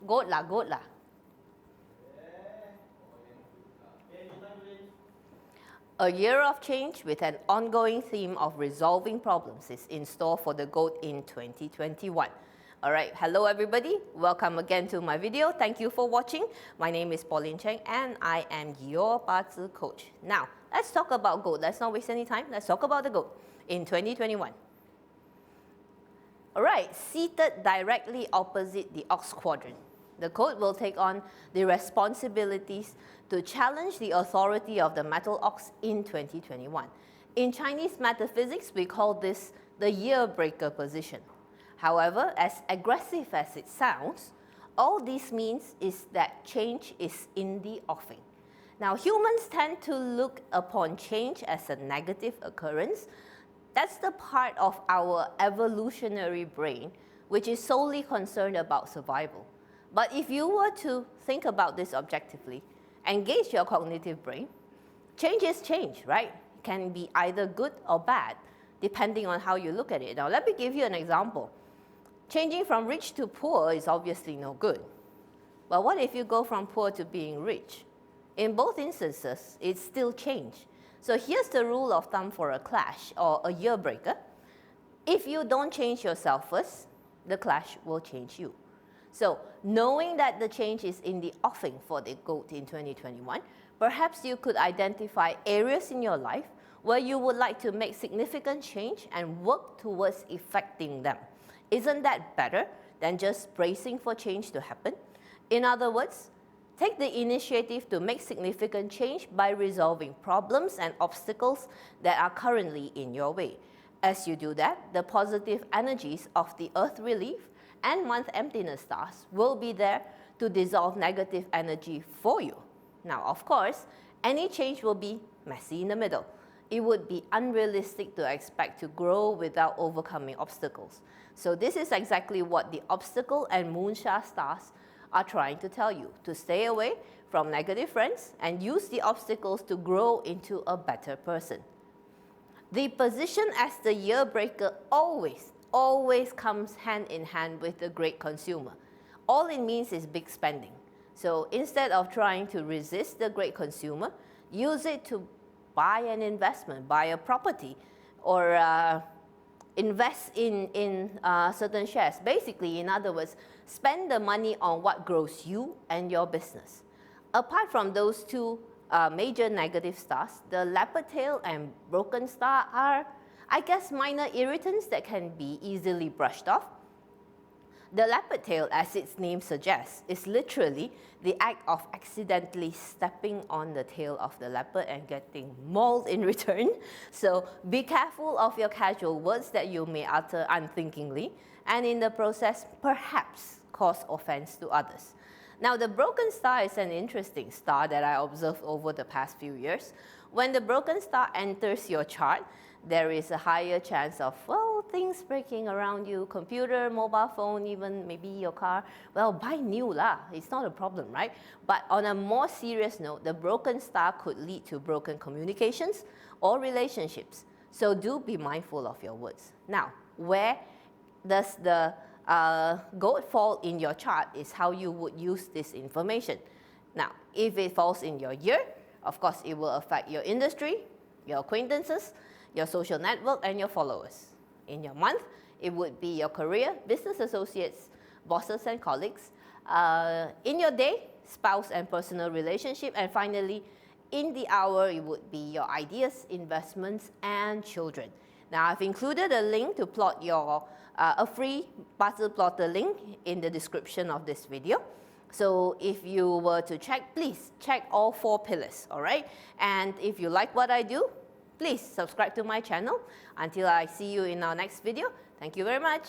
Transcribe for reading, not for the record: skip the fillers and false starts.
Goat lah, goat lah. A year of change with an ongoing theme of resolving problems is in store for the goat in 2021. Alright, hello everybody. Welcome again to my video. Thank you for watching. My name is Pauline Cheng and I am your 八字 coach. Now, let's talk about goat. Let's not waste any time. Let's talk about the goat in 2021. Alright, seated directly opposite the ox quadrant, the goat will take on the responsibilities to challenge the authority of the metal ox in 2021. In Chinese metaphysics, we call this the year breaker position. However, as aggressive as it sounds, all this means is that change is in the offing. Now, humans tend to look upon change as a negative occurrence. That's the part of our evolutionary brain which is solely concerned about survival. But if you were to think about this objectively, engage your cognitive brain, change is change, right? It can be either good or bad, depending on how you look at it. Now, let me give you an example. Changing from rich to poor is obviously no good. But what if you go from poor to being rich? In both instances, it's still change. So here's the rule of thumb for a clash or a year breaker. If you don't change yourself first, the clash will change you. So knowing that the change is in the offing for the goat in 2021, perhaps you could identify areas in your life where you would like to make significant change and work towards effecting them. Isn't that better than just bracing for change to happen? In other words, take the initiative to make significant change by resolving problems and obstacles that are currently in your way. As you do that, the positive energies of the earth relief and month emptiness stars will be there to dissolve negative energy for you. Now, of course, any change will be messy in the middle. It would be unrealistic to expect to grow without overcoming obstacles. So this is exactly what the obstacle and moonshine stars are trying to tell you, to stay away from negative friends and use the obstacles to grow into a better person. The position as the year breaker always comes hand in hand with the great consumer. All it means is big spending. So instead of trying to resist the great consumer, use it to buy an investment, buy a property, or invest in certain shares. Basically, in other words, spend the money on what grows you and your business. Apart from those two major negative stars, the leopard tail and broken star are, I guess, minor irritants that can be easily brushed off. The leopard tail, as its name suggests, is literally the act of accidentally stepping on the tail of the leopard and getting mauled in return. So be careful of your casual words that you may utter unthinkingly, and in the process, perhaps cause offense to others. Now, the broken star is an interesting star that I observed over the past few years. When the broken star enters your chart, there is a higher chance of, well, things breaking around you, computer, mobile phone, even maybe your car. Well, buy new lah, it's not a problem, right? But on a more serious note, the broken star could lead to broken communications or relationships. So do be mindful of your words. Now, where does the goat fall in your chart is how you would use this information. Now, if it falls in your year, of course, it will affect your industry, your acquaintances, your social network, and your followers. In your month, it would be your career, business associates, bosses and colleagues. In your day, spouse and personal relationship. And finally, in the hour, it would be your ideas, investments, and children. Now, I've included a link to plot your, a free puzzle plotter link in the description of this video. So if you were to check, please check all 4 pillars, all right? And if you like what I do, please subscribe to my channel. Until I see you in our next video, thank you very much.